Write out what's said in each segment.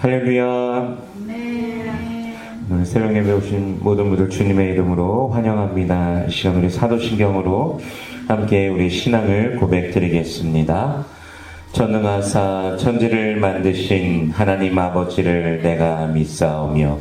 할렐루야. 오늘 새벽 예배 오신 모든 분들 주님의 이름으로 환영합니다. 이 시간 우리 사도신경으로 함께 우리 신앙을 고백드리겠습니다. 전능하사 천지를 만드신 하나님 아버지를 내가 믿사오며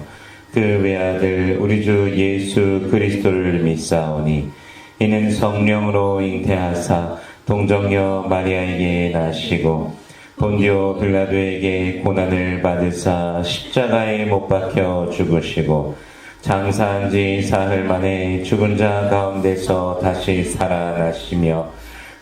그 외아들 우리 주 예수 그리스도를 믿사오니 이는 성령으로 잉태하사 동정녀 마리아에게 나시고 본디오 빌라도에게 고난을 받으사 십자가에 못 박혀 죽으시고 장사한 지 사흘 만에 죽은 자 가운데서 다시 살아나시며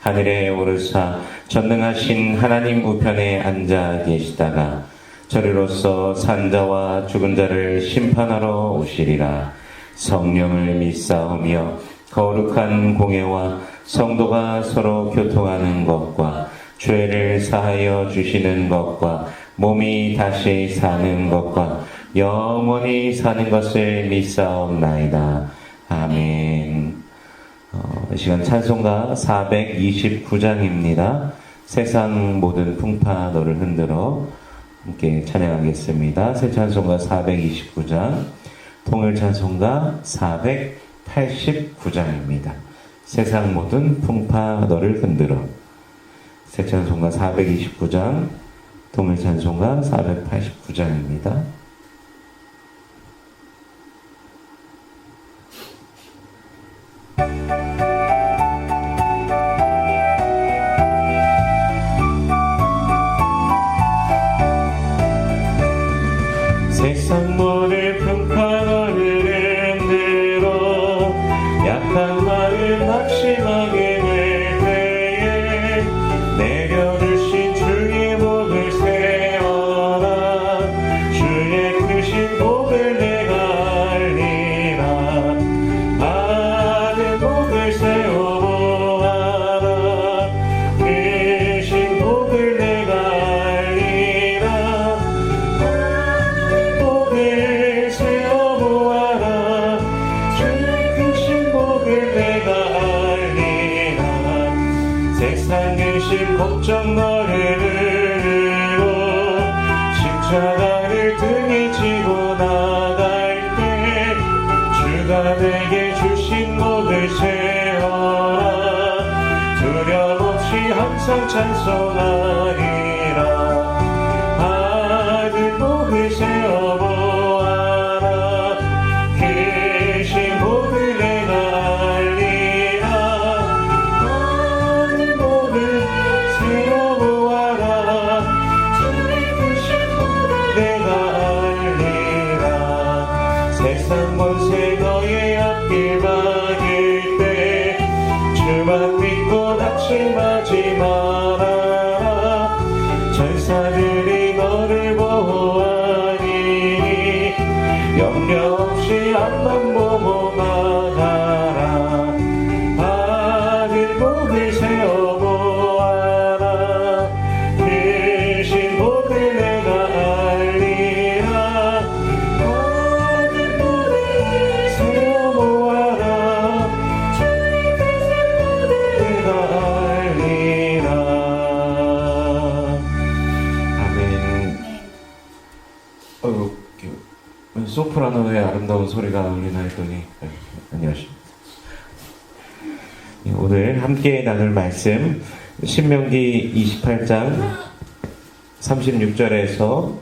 하늘에 오르사 전능하신 하나님 우편에 앉아 계시다가 저리로서 산자와 죽은 자를 심판하러 오시리라. 성령을 믿사오며 거룩한 공예와 성도가 서로 교통하는 것과 죄를 사하여 주시는 것과 몸이 다시 사는 것과 영원히 사는 것을 믿사옵나이다. 아멘. 이 시간 찬송가 429장입니다. 세상 모든 풍파 너를 흔들어 함께 찬양하겠습니다. 새 찬송가 429장, 통일 찬송가 489장입니다. 세상 모든 풍파 너를 흔들어. 새 찬송가 429장, 통일 찬송가 489장입니다. 세상 모든 풍파 너를 흔들어 약한 마음 낙심하게 될 때에 내려주신 주의 복을 세어라. 주의 크신 복을 내가 알리라. 받은 복을 세워보아라. 크신 복을 내가 알리라. 복을 세워보아라. 주의 크신 복을 내가 알리라. 세상 근심 걱정 너를 으로 십자가를 등에 지고 나갈 때 주가 내게 주신 복을 세워라. 두려움 없이 항상 찬송하리라. 받은 복을 세워보아라. 크신 복을 내가 알리라. 받은 복을 세워보아라. 주의 크신 복을 내가 알리라. 세상 권세 너의 앞길 막을 때 주만 믿고 낙심하지 마라. 전사들이 너를 보호하니 염려 없이 앞만 보고 나가라. 받은 복을 세워보아라. 크신 복을 내가 알리라. 받은 복을 세워보아라. 주의 크신 복을 내가 알리라. 아멘. 소프라노의 아름다운 소리가 울리나 했더니 안녕하십니까. 오늘 함께 나눌 말씀 신명기 28장 36절에서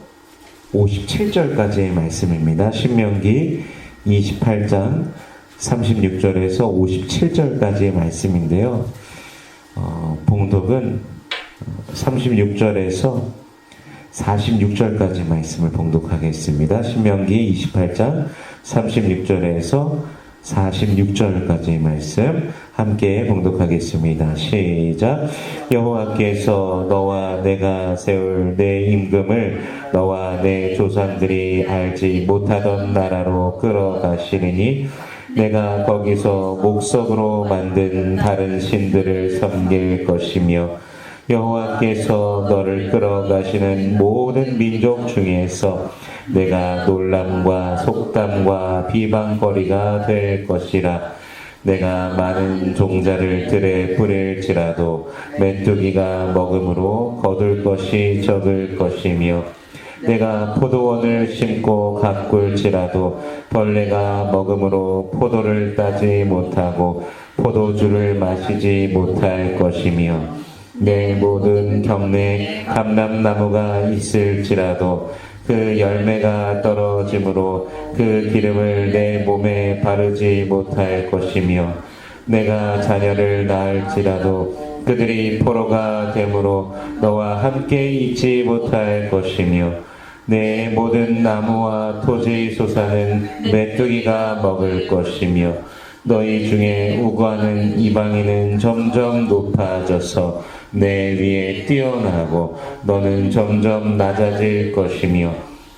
57절까지의 말씀입니다. 신명기 28장 36절에서 57절까지의 말씀인데요. 봉독은 36절에서 46절까지 말씀을 봉독하겠습니다. 신명기 28장 36절에서 46절까지의 말씀 함께 봉독하겠습니다. 시작. 여호와께서 너와 내가 세울 내 임금을 너와 내 조상들이 알지 못하던 나라로 끌어가시리니 내가 거기서 목석으로 만든 다른 신들을 섬길 것이며 여호와께서 너를 끌어가시는 모든 민족 중에서 내가 놀람과 속담과 비방거리가 될 것이라. 내가 많은 종자를 들에 뿌릴지라도 메뚜기가 먹음으로 거둘 것이 적을 것이며 내가 포도원을 심고 가꿀지라도 벌레가 먹음으로 포도를 따지 못하고 포도주를 마시지 못할 것이며 내 모든 경내에 감람나무가 있을지라도 그 열매가 떨어짐으로 그 기름을 내 몸에 바르지 못할 것이며 내가 자녀를 낳을지라도 그들이 포로가 되므로 너와 함께 있지 못할 것이며 내 모든 나무와 토지 소사는 메뚜기가 먹을 것이며 너희 중에 우고하는 이방인은 점점 높아져서 내 위에 뛰어나고 너는 점점 낮아질 것이며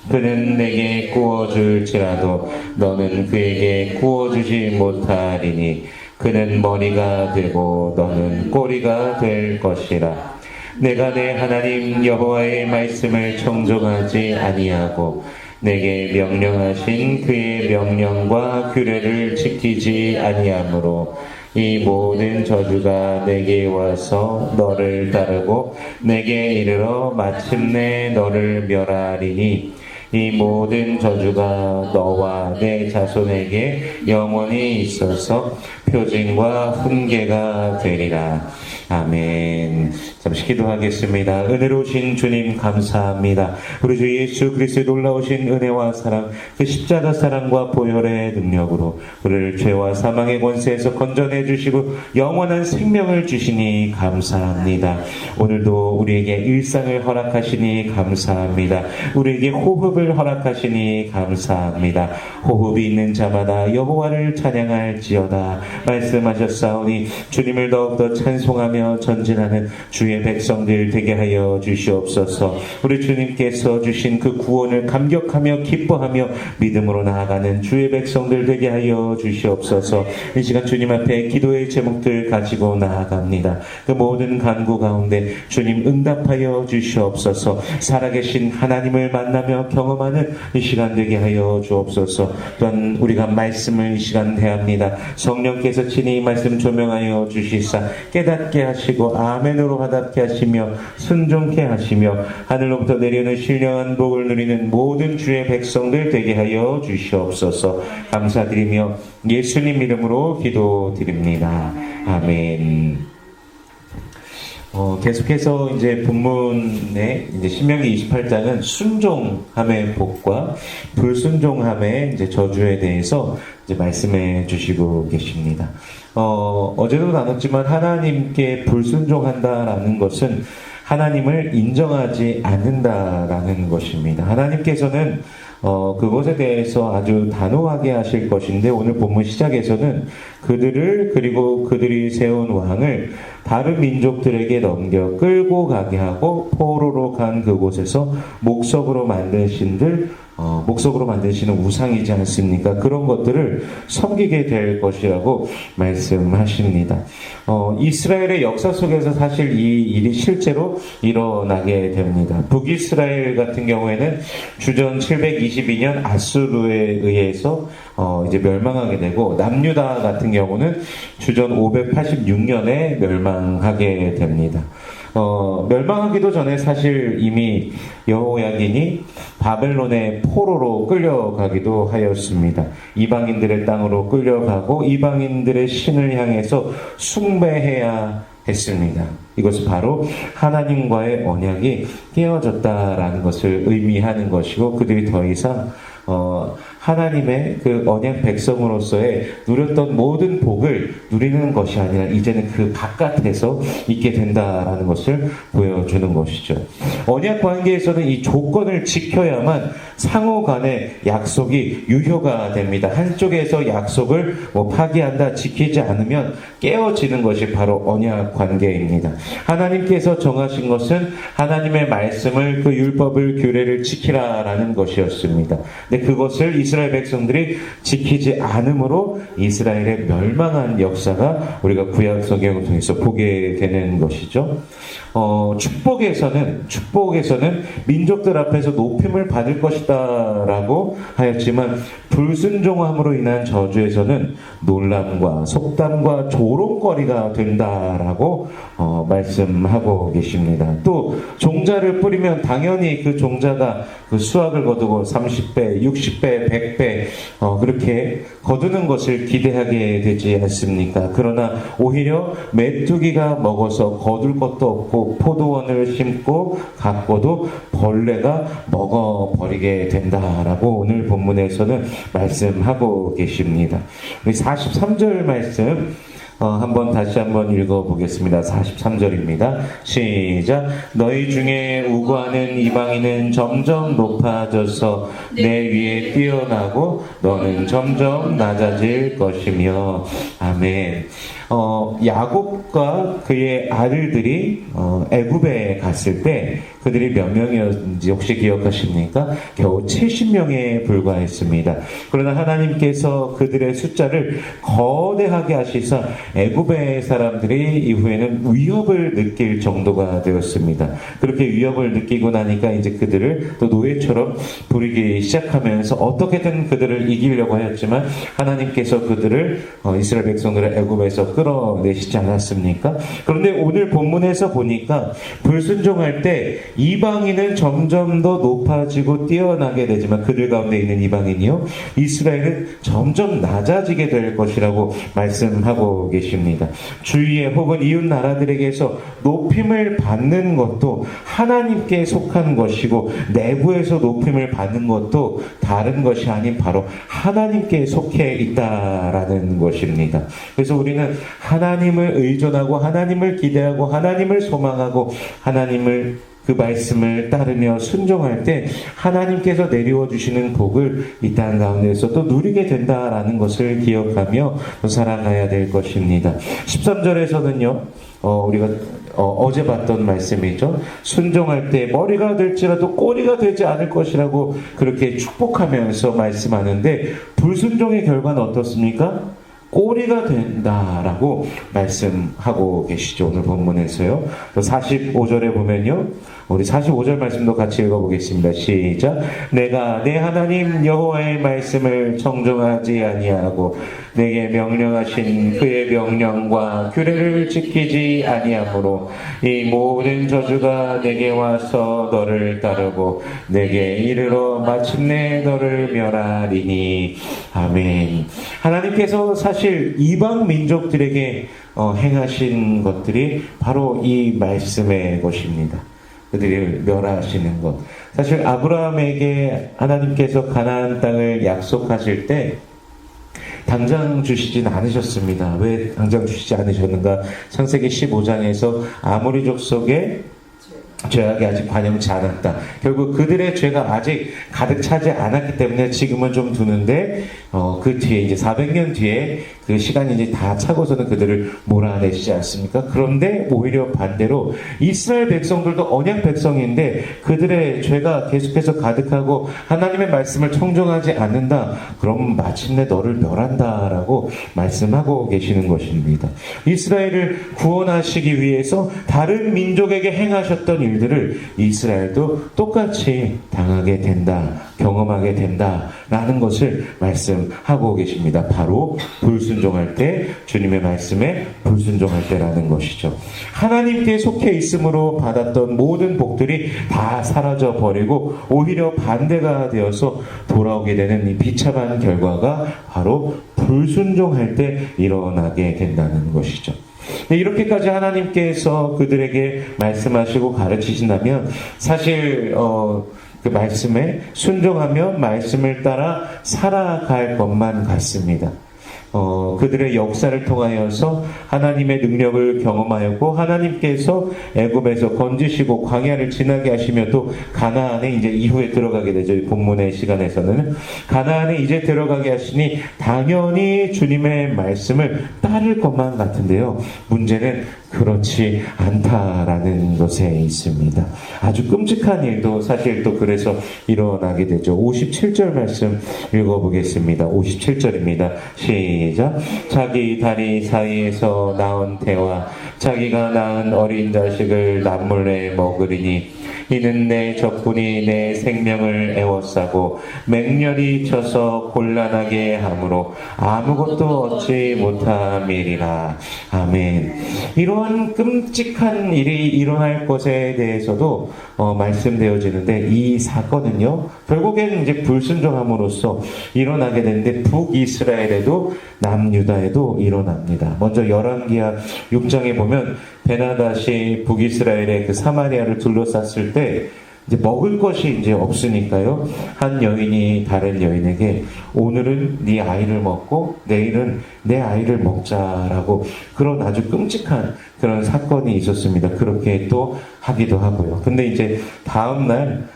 그는 내게 구워줄지라도 너는 그에게 구워주지 못하리니 그는 머리가 되고 너는 꼬리가 될 것이라. 내가 내 하나님 여호와의 말씀을 청종하지 아니하고 내게 명령하신 그의 명령과 규례를 지키지 아니하므로 이 모든 저주가 내게 와서 너를 따르고 내게 이르러 마침내 너를 멸하리니 이 모든 저주가 너와 내 자손에게 영원히 있어서 표징과 훈계가 되리라. 아멘. 잠시 기도하겠습니다. 은혜로우신 주님 감사합니다. 우리 주 예수 그리스도의 놀라우신 은혜와 사랑, 그 십자가 사랑과 보혈의 능력으로 우리를 죄와 사망의 권세에서 건져내 주시고 영원한 생명을 주시니 감사합니다. 오늘도 우리에게 일상을 허락하시니 감사합니다. 우리에게 호흡을 허락하시니 감사합니다. 호흡이 있는 자마다 여호와를 찬양할지어다 말씀하셨사오니 주님을 더욱더 찬송하며 전진하는 주의 백성들 되게 하여 주시옵소서. 우리 주님께서 주신 그 구원을 감격하며 기뻐하며 믿음으로 나아가는 주의 백성들 되게 하여 주시옵소서. 이 시간 주님 앞에 기도의 제목들 가지고 나아갑니다. 그 모든 간구 가운데 주님 응답하여 주시옵소서. 살아계신 하나님을 만나며 경험하는 이 시간 되게 하여 주옵소서. 또한 우리가 말씀을 이 시간 대합니다. 성령께서 친히 이 말씀 조명하여 주시사 깨닫게 하시고 아멘으로 화답게 하시며 순종케 하시며 하늘로부터 내려오는 신령한 복을 누리는 모든 주의 백성들 되게 하여 주시옵소서. 감사드리며 예수님 이름으로 기도드립니다. 아멘. 계속해서 이제 본문의 이제 신명기 28장은 순종함의 복과 불순종함의 이제 저주에 대해서 이제 말씀해 주시고 계십니다. 어제도 나눴지만 하나님께 불순종한다라는 것은 하나님을 인정하지 않는다라는 것입니다. 하나님께서는 그것에 대해서 아주 단호하게 하실 것인데 오늘 본문 시작에서는 그들을 그리고 그들이 세운 왕을 다른 민족들에게 넘겨 끌고 가게 하고 포로로 간 그곳에서 목석으로 만드시는 우상이지 않습니까? 그런 것들을 섬기게 될 것이라고 말씀하십니다. 이스라엘의 역사 속에서 사실 이 일이 실제로 일어나게 됩니다. 북이스라엘 같은 경우에는 주전 722년 아수르에 의해서 이제 멸망하게 되고 남유다 같은 경우는 주전 586년에 멸망하게 됩니다. 멸망하기도 전에 사실 이미 여호야긴이 바벨론의 포로로 끌려가기도 하였습니다. 이방인들의 땅으로 끌려가고 이방인들의 신을 향해서 숭배해야 했습니다. 이것은 바로 하나님과의 언약이 깨어졌다라는 것을 의미하는 것이고 그들이 더 이상 하나님의 그 언약 백성으로서의 누렸던 모든 복을 누리는 것이 아니라 이제는 그 바깥에서 있게 된다라는 것을 보여주는 것이죠. 언약 관계에서는 이 조건을 지켜야만 상호 간의 약속이 유효가 됩니다. 한쪽에서 약속을 파기한다, 지키지 않으면 깨어지는 것이 바로 언약 관계입니다. 하나님께서 정하신 것은 하나님의 말씀을 그 율법을 규례를 지키라라는 것이었습니다. 근데 그것을 이스라엘 백성들이 지키지 않으므로 이스라엘의 멸망한 역사가 우리가 구약 성경을 통해서 보게 되는 것이죠. 축복에서는 민족들 앞에서 높임을 받을 것이다라고 하였지만 불순종함으로 인한 저주에서는 놀람과 속담과 조롱거리가 된다라고 말씀하고 계십니다. 또 종자를 뿌리면 당연히 그 종자가 그 수확을 거두고 30배, 60배, 100배 그렇게 거두는 것을 기대하게 되지 않습니까? 그러나 오히려 메뚜기가 먹어서 거둘 것도 없고 포도원을 심고 가꿔도 벌레가 먹어버리게 된다라고 오늘 본문에서는 말씀하고 계십니다. 우리 43절 말씀 한번 다시 한번 읽어보겠습니다. 43절입니다. 시작. 너희 중에 우고하는 이방인은 점점 높아져서 내 위에 뛰어나고 너는 점점 낮아질 것이며. 아멘. 야곱과 그의 아들들이 애굽에 갔을 때 그들이 몇 명이었는지 혹시 기억하십니까? 겨우 70명에 불과했습니다. 그러나 하나님께서 그들의 숫자를 거대하게 하시사 애굽의 사람들이 이후에는 위협을 느낄 정도가 되었습니다. 그렇게 위협을 느끼고 나니까 이제 그들을 또 노예처럼 부리기 시작하면서 어떻게든 그들을 이기려고 하였지만 하나님께서 그들을 이스라엘 백성들을 애굽에서 끌어내시지 않았습니까? 그런데 오늘 본문에서 보니까 불순종할 때 이방인은 점점 더 높아지고 뛰어나게 되지만 그들 가운데 있는 이방인이요 이스라엘은 점점 낮아지게 될 것이라고 말씀하고 계십니다. 주위에 혹은 이웃 나라들에게서 높임을 받는 것도 하나님께 속한 것이고 내부에서 높임을 받는 것도 다른 것이 아닌 바로 하나님께 속해 있다라는 것입니다. 그래서 우리는 하나님을 의존하고 하나님을 기대하고 하나님을 소망하고 하나님을 그 말씀을 따르며 순종할 때 하나님께서 내리워 주시는 복을 이 땅 가운데서 또 누리게 된다라는 것을 기억하며 또 살아가야 될 것입니다. 13절에서는요 우리가 어제 봤던 말씀이죠. 순종할 때 머리가 될지라도 꼬리가 되지 않을 것이라고 그렇게 축복하면서 말씀하는데 불순종의 결과는 어떻습니까? 꼬리가 된다라고 말씀하고 계시죠. 오늘 본문에서요. 또 45절에 보면요. 우리 45절 말씀도 같이 읽어보겠습니다. 시작. 내가 내 하나님 여호와의 말씀을 청종하지 아니하고 내게 명령하신 그의 명령과 규례를 지키지 아니하므로 이 모든 저주가 내게 와서 너를 따르고 내게 이르러 마침내 너를 멸하리니. 아멘. 하나님께서 사실 이방 민족들에게 행하신 것들이 바로 이 말씀의 것입니다. 그들을 멸하시는 것. 사실 아브라함에게 하나님께서 가나안 땅을 약속하실 때 당장 주시진 않으셨습니다. 왜 당장 주시지 않으셨는가? 창세기 15장에서 아모리 족속의 죄악이 아직 반영치 않았다. 결국 그들의 죄가 아직 가득 차지 않았기 때문에 지금은 좀 두는데 그 뒤에 이제 400년 뒤에 그 시간이 이제 다 차고서는 그들을 몰아내시지 않습니까? 그런데 오히려 반대로 이스라엘 백성들도 언약 백성인데 그들의 죄가 계속해서 가득하고 하나님의 말씀을 청종하지 않는다. 그럼 마침내 너를 멸한다라고 말씀하고 계시는 것입니다. 이스라엘을 구원하시기 위해서 다른 민족에게 행하셨던 일들을 이스라엘도 똑같이 당하게 된다, 경험하게 된다라는 것을 말씀하고 계십니다. 바로 불순종할 때, 주님의 말씀에 불순종할 때라는 것이죠. 하나님께 속해 있음으로 받았던 모든 복들이 다 사라져 버리고 오히려 반대가 되어서 돌아오게 되는 이 비참한 결과가 바로 불순종할 때 일어나게 된다는 것이죠. 이렇게까지 하나님께서 그들에게 말씀하시고 가르치신다면 사실 그 말씀에 순종하며 말씀을 따라 살아갈 것만 같습니다. 그들의 역사를 통하여서 하나님의 능력을 경험하였고 하나님께서 애굽에서 건지시고 광야를 지나게 하시며 또 가나안에 이제 이후에 들어가게 되죠. 이 본문의 시간에서는 가나안에 이제 들어가게 하시니 당연히 주님의 말씀을 따를 것만 같은데요. 문제는 그렇지 않다라는 것에 있습니다. 아주 끔찍한 일도 사실 또 그래서 일어나게 되죠. 57절 말씀 읽어보겠습니다. 57절입니다. 시작. 자기 다리 사이에서 낳은 태와 자기가 낳은 어린 자식을 남몰래 먹으리니 이는 내 적군이 내 생명을 애워싸고 맹렬히 쳐서 곤란하게 함으로 아무것도 얻지 못함이리라. 아멘. 이러한 끔찍한 일이 일어날 것에 대해서도 말씀되어지는데, 이 사건은요 결국에는 이제 불순종함으로써 일어나게 되는데 북이스라엘에도 남유다에도 일어납니다. 먼저 열왕기하 6장에 보면 베나닷이 북이스라엘의 그 사마리아를 둘러쌌을 때 이제 먹을 것이 이제 없으니까요. 한 여인이 다른 여인에게 오늘은 네 아이를 먹고 내일은 내 아이를 먹자라고, 그런 아주 끔찍한 그런 사건이 있었습니다. 그렇게 또 하기도 하고요. 근데 이제 다음날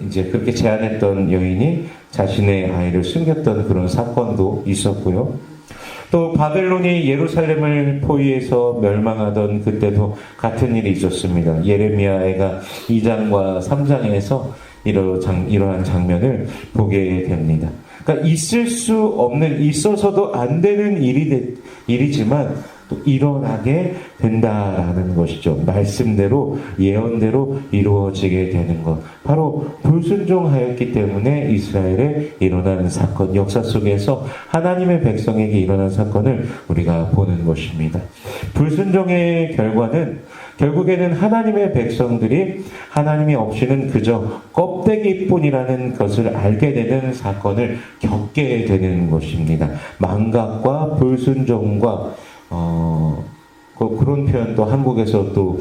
이제 그렇게 제안했던 여인이 자신의 아이를 숨겼던 그런 사건도 있었고요. 또 바벨론이 예루살렘을 포위해서 멸망하던 그때도 같은 일이 있었습니다. 예레미야가 2장과 3장에서 이러한 장면을 보게 됩니다. 그러니까 있을 수 없는, 있어서도 안 되는 일이지만 또 일어나게 된다라는 것이죠. 말씀대로, 예언대로 이루어지게 되는 것. 바로 불순종하였기 때문에 이스라엘에 일어나는 사건, 역사 속에서 하나님의 백성에게 일어난 사건을 우리가 보는 것입니다. 불순종의 결과는 결국에는 하나님의 백성들이 하나님이 없이는 그저 껍데기뿐이라는 것을 알게 되는 사건을 겪게 되는 것입니다. 망각과 불순종과 그런 표현도 한국에서 또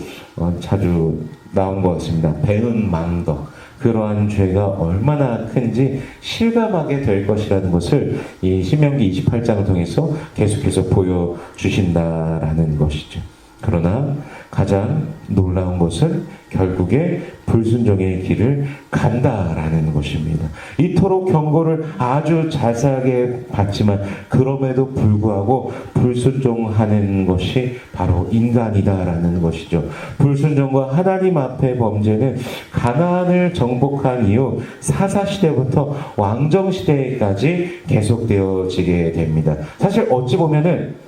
자주 나온 것 같습니다. 배은망덕. 그러한 죄가 얼마나 큰지 실감하게 될 것이라는 것을 이 신명기 28장을 통해서 계속해서 보여주신다라는 것이죠. 그러나 가장 놀라운 것은 결국에 불순종의 길을 간다라는 것입니다. 이토록 경고를 아주 자세하게 받지만 그럼에도 불구하고 불순종하는 것이 바로 인간이다라는 것이죠. 불순종과 하나님 앞의 범죄는 가나안을 정복한 이후 사사시대부터 왕정시대까지 계속되어지게 됩니다. 사실 어찌 보면은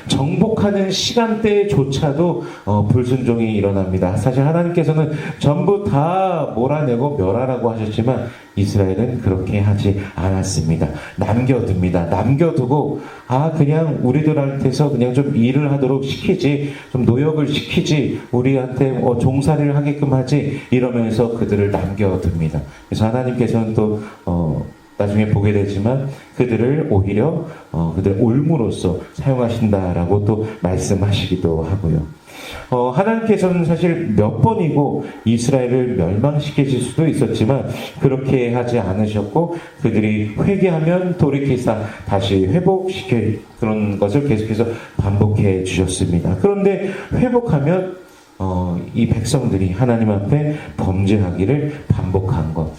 정복하는 시간대조차도 불순종이 일어납니다. 사실 하나님께서는 전부 다 몰아내고 멸하라고 하셨지만 이스라엘은 그렇게 하지 않았습니다. 남겨둡니다. 남겨두고 그냥 우리들한테서 그냥 좀 일을 하도록 시키지, 좀 노역을 시키지, 우리한테 종살이를 하게끔 하지, 이러면서 그들을 남겨둡니다. 그래서 하나님께서는 또 나중에 보게 되지만 그들을 오히려 그들의 올무로서 사용하신다라고 또 말씀하시기도 하고요. 하나님께서는 사실 몇 번이고 이스라엘을 멸망시키실 수도 있었지만 그렇게 하지 않으셨고, 그들이 회개하면 돌이키사 다시 회복시킬 그런 것을 계속해서 반복해 주셨습니다. 그런데 회복하면 이 백성들이 하나님 앞에 범죄하기를 반복한 것,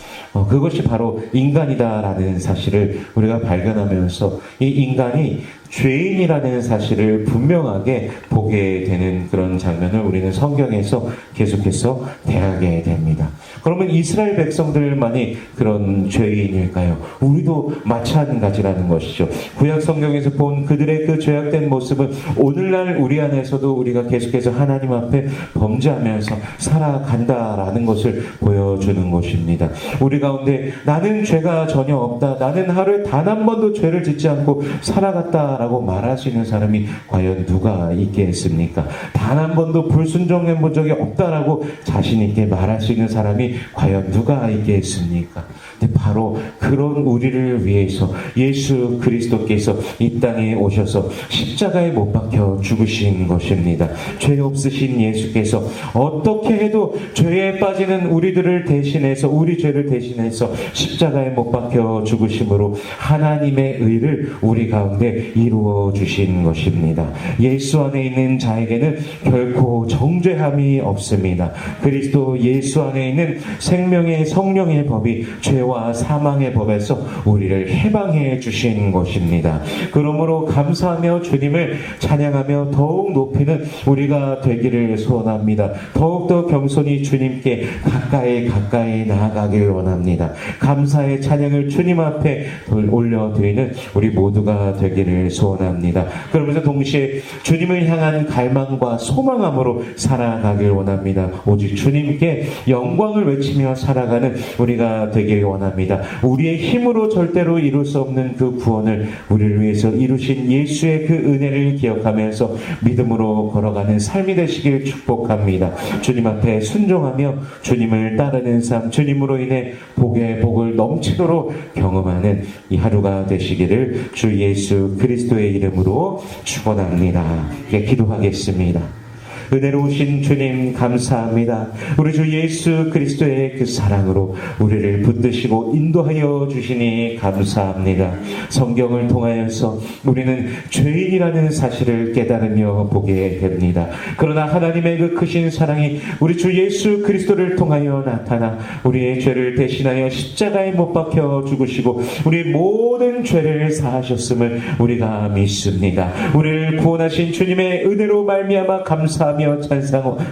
그것이 바로 인간이다라는 사실을 우리가 발견하면서 이 인간이 죄인이라는 사실을 분명하게 보게 되는 그런 장면을 우리는 성경에서 계속해서 대하게 됩니다. 그러면 이스라엘 백성들만이 그런 죄인일까요? 우리도 마찬가지라는 것이죠. 구약 성경에서 본 그들의 그 죄악된 모습은 오늘날 우리 안에서도 우리가 계속해서 하나님 앞에 범죄하면서 살아간다라는 것을 보여주는 것입니다. 우리 가운데 나는 죄가 전혀 없다, 나는 하루에 단 한 번도 죄를 짓지 않고 살아갔다라고 말할 수 있는 사람이 과연 누가 있겠습니까? 단 한 번도 불순종해 본 적이 없다라고 자신 있게 말할 수 있는 사람이 과연 누가 있겠습니까? 근데 바로 그런 우리를 위해서 예수 그리스도께서 이 땅에 오셔서 십자가에 못 박혀 죽으신 것입니다. 죄 없으신 예수께서 어떻게 해도 죄에 빠지는 우리들을 대신해서, 우리 죄를 대신해서 십자가에 못 박혀 죽으심으로 하나님의 의를 우리 가운데 이루어 이루어 주신 것입니다. 예수 안에 있는 자에게는 결코 정죄함이 없습니다. 그리스도 예수 안에 있는 생명의 성령의 법이 죄와 사망의 법에서 우리를 해방해 주신 것입니다. 그러므로 감사하며 주님을 찬양하며 더욱 높이는 우리가 되기를 소원합니다. 더욱더 겸손히 주님께 가까이 나아가길 원합니다. 감사의 찬양을 주님 앞에 올려드리는 우리 모두가 되기를 소원합니다. 그러면서 동시에 주님을 향한 갈망과 소망함으로 살아가길 원합니다. 오직 주님께 영광을 외치며 살아가는 우리가 되길 원합니다. 우리의 힘으로 절대로 이룰 수 없는 그 구원을 우리를 위해서 이루신 예수의 그 은혜를 기억하면서 믿음으로 걸어가는 삶이 되시길 축복합니다. 주님 앞에 순종하며 주님을 따르는 삶, 주님으로 인해 복의 복을 넘치도록 경험하는 이 하루가 되시기를 주 예수 그리스도의 이름으로 축원합니다. 기도하겠습니다. 은혜로우신 주님 감사합니다. 우리 주 예수 그리스도의 그 사랑으로 우리를 붙드시고 인도하여 주시니 감사합니다. 성경을 통하여서 우리는 죄인이라는 사실을 깨달으며 보게 됩니다. 그러나 하나님의 그 크신 사랑이 우리 주 예수 그리스도를 통하여 나타나 우리의 죄를 대신하여 십자가에 못 박혀 죽으시고 우리 모든 죄를 사하셨음을 우리가 믿습니다. 우리를 구원하신 주님의 은혜로 말미암아 감사하며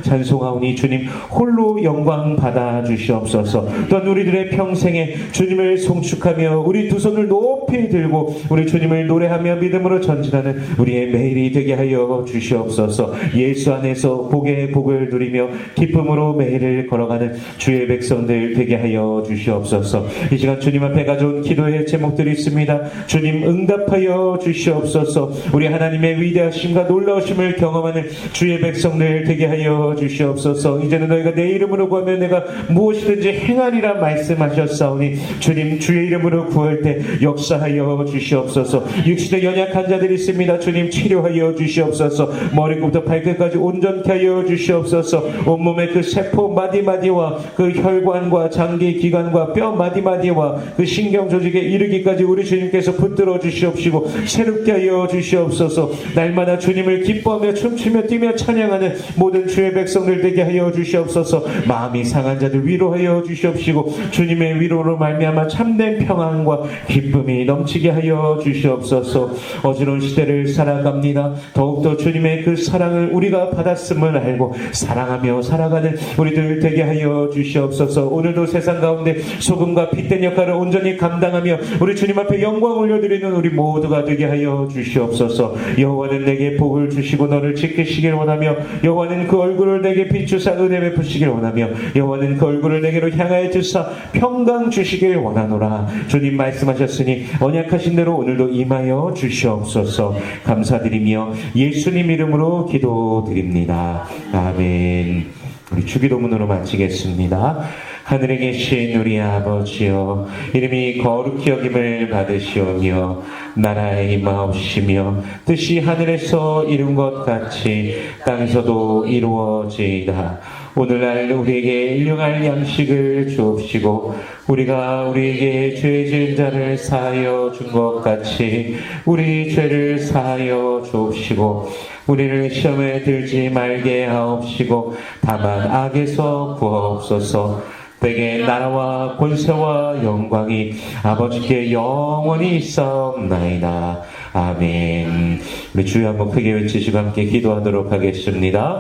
찬송하오니 주님 홀로 영광 받아 주시옵소서. 또한 우리들의 평생에 주님을 송축하며 우리 두 손을 높이 들고 우리 주님을 노래하며 믿음으로 전진하는 우리의 매일이 되게 하여 주시옵소서. 예수 안에서 복의 복을 누리며 기쁨으로 매일을 걸어가는 주의 백성들 되게 하여 주시옵소서. 이 시간 주님 앞에 가져온 기도의 제목들이 있습니다. 주님 응답하여 주시옵소서. 우리 하나님의 위대하심과 놀라우심을 경험하는 주의 백성들 되게 하여 주시옵소서. 이제는 너희가 내 이름으로 구하면 내가 무엇이든지 행하리라 말씀하셨사오니 주님 주의 이름으로 구할 때 역사하여 주시옵소서. 육신에 연약한 자들이 있습니다. 주님 치료하여 주시옵소서. 머리부터 발끝까지 온전케 하여 주시옵소서. 온몸의 그 세포 마디마디와 그 혈관과 장기 기관과 뼈 마디마디와 그 신경 조직에 이르기까지 우리 주님께서 붙들어 주시옵시고 새롭게 하여 주시옵소서. 날마다 주님을 기뻐하며 춤추며 뛰며 찬양하는 모든 주의 백성들 되게 하여 주시옵소서. 마음이 상한 자들 위로하여 주시옵시고 주님의 위로로 말미암아 참된 평안과 기쁨이 넘치게 하여 주시옵소서. 어지러운 시대를 살아갑니다. 더욱더 주님의 그 사랑을 우리가 받았음을 알고 사랑하며 살아가는 우리들 되게 하여 주시옵소서. 오늘도 세상 가운데 소금과 빛된 역할을 온전히 감당하며 우리 주님 앞에 영광 올려드리는 우리 모두가 되게 하여 주시옵소서. 여호와는 내게 복을 주시고 너를 지키시길 원하며 여호와는 그 얼굴을 내게 비추사 은혜 베푸시길 원하며 여호와는 그 얼굴을 내게로 향하여 주사 평강 주시길 원하노라. 주님 말씀하셨으니 언약하신 대로 오늘도 임하여 주시옵소서. 감사드리며 예수님 이름으로 기도드립니다. 아멘. 우리 주기도문으로 마치겠습니다. 하늘에 계신 우리 아버지여, 이름이 거룩히 여김을 받으시오며 나라의 임하옵시며 뜻이 하늘에서 이룬 것 같이 땅에서도 이루어지이다. 오늘날 우리에게 일용할 양식을 주옵시고 우리가 우리에게 죄 지은 자를 사하여 준 것 같이 우리 죄를 사하여 주옵시고 우리를 시험에 들지 말게 하옵시고 다만 악에서 구하옵소서. 내게 나라와 권세와 영광이 아버지께 영원히 있사옵나이다. 아멘. 우리 주여 한번 크게 외치시고 함께 기도하도록 하겠습니다.